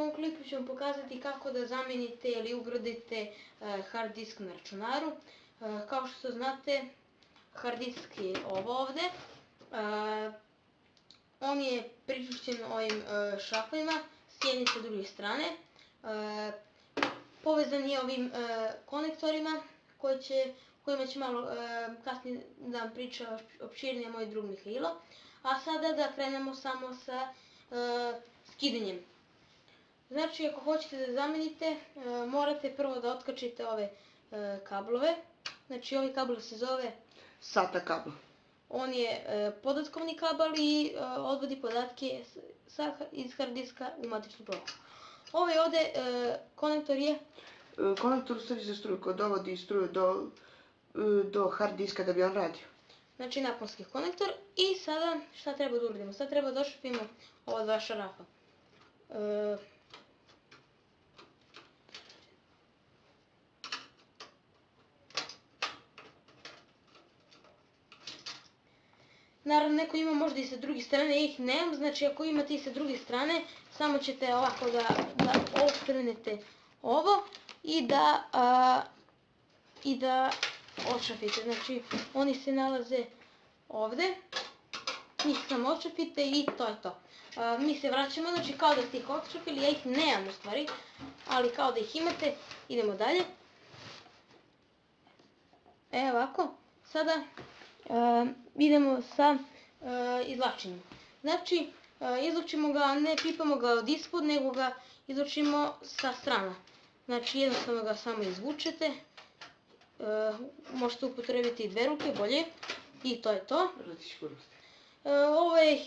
ovom klipu ću vam pokazati kako da zamijenite ili ugradite hard disk na računaru. Kao što znate, hard disk je ovo ovde. On je priključen ovim šrafovima s jedne i s druge strane. Povezan je ovim konektorima kojima će malo kasnije da vam priča opširnije moj drug Mihajlo. A sada da krenemo samo sa skidanjem. Znači, ako hoćete da zamenite, morate prvo da otkačite ove kablove. Znači, ovaj kabel se zove SATA kabel. On je podatkovni kabel i odvodi podatke iz hard diska u matičnu ploču. Ovaj ovde konektor je... Konektor stavi za struju, koji dovodi struju do hard diska da bi on radio. Znači, naponski konektor. I sada šta treba da uradimo? Sad treba da ošapimo ova dva šarafa. Naravno, neko ima možda i sa druge strane, ja ih nemam, znači ako imate i sa druge strane, samo ćete ovako da okrenete ovo i da odšapite. Znači, oni se nalaze ovde, njih samo odšapite i to je to. Mi se vraćamo, znači kao da ste ih odšapili, ja ih nemam u stvari, ali kao da ih imate, idemo dalje. Evo ovako, sada idemo sa izvlačenjem. Znači, izvlačimo ga, ne pipamo ga od ispod, nego ga izvlačimo sa strana. Znači, jednostavno ga samo izvučete. Možete upotrebiti i dve ruke, bolje. I to je to. Ovo je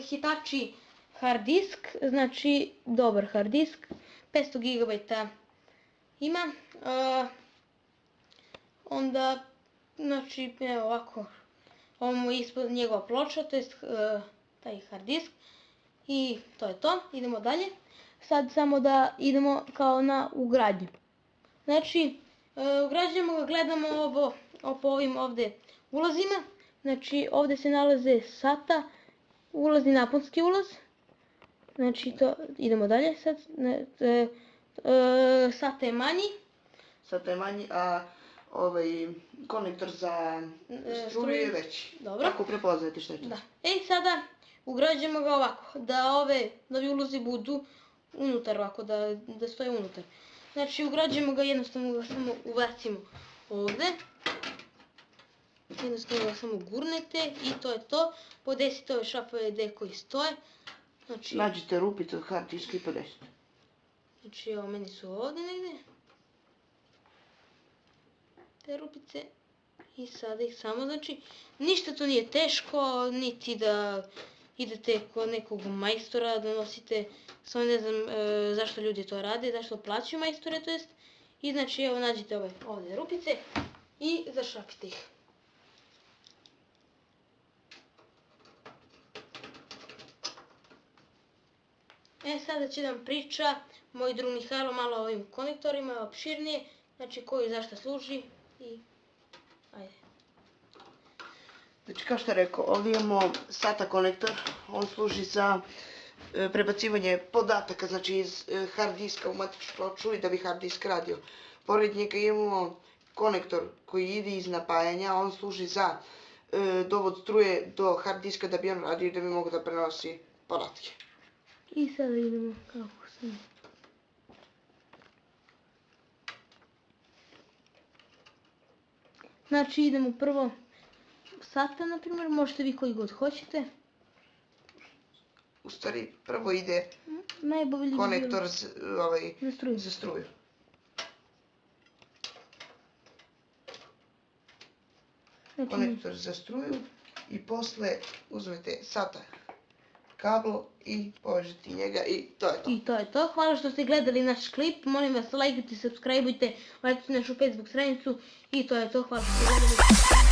Hitachi hard disk, znači dobar hard disk. 500 GB ima. Onda, znači, evo ovako. Ovo je ispod njegova ploča, to je taj hard disk. I to je to. Idemo dalje. Sad samo da idemo kao na ugradnju. Znači, ugrađujemo ga, gledamo ovo po ovim ovde ulazima. Znači, ovde se nalaze SATA, ulazni naponski ulaz. Znači, to, idemo dalje sad. SATA je manji. SATA je manji, a ovaj konektor za struju je veći. Dobro. Tako prepoznati što je to. Da. Sada ugrađujemo ga ovako, da ovi ulazi budu unutar ovako, da stoje unutar. Znači, ugrađujemo ga, jednostavno ga samo ubacimo ovde. Jednostavno ga samo gurnete i to je to. Podesite ove šrafove gde koji stoje. Nađite rupice od hard diska i podesite. Znači, evo, meni su ovde negde te rupice. I sada ih samo, znači, ništa to nije teško, niti da idete kod nekog majstora, da nosite, samo ne znam zašto ljudi to rade, zašto plaćaju majstore, to jest. I znači, evo, nađite ove ovde rupice i zašrapite ih. Sada će da vam priča moj drug Mihajlo malo o ovim konektorima, opširnije, znači koji zašto služi i ajde. Znači, kao što je rekao, ovdje imamo SATA konektor, on služi za prebacivanje podataka, znači iz hard diska u matičnu ploču i da bi hard disk radio. Pored njega imamo konektor koji ide iz napajanja, on služi za dovod struje do hard diska da bi on radio i da bi mogo da prenosi podatke. I sada idemo kako sam. Znači, idemo prvo SATA, na primjer, možete vi koji god hoćete. U stvari, prvo ide konektor za struju. Konektor za struju i posle uzmete SATA kabel i povežete njega i to je to. I to je to. Hvala što ste gledali naš klip. Molim vas, lajkujte, subscribeujte, lajkujte našu Facebook stranicu i to je to. Hvala što ste gledali.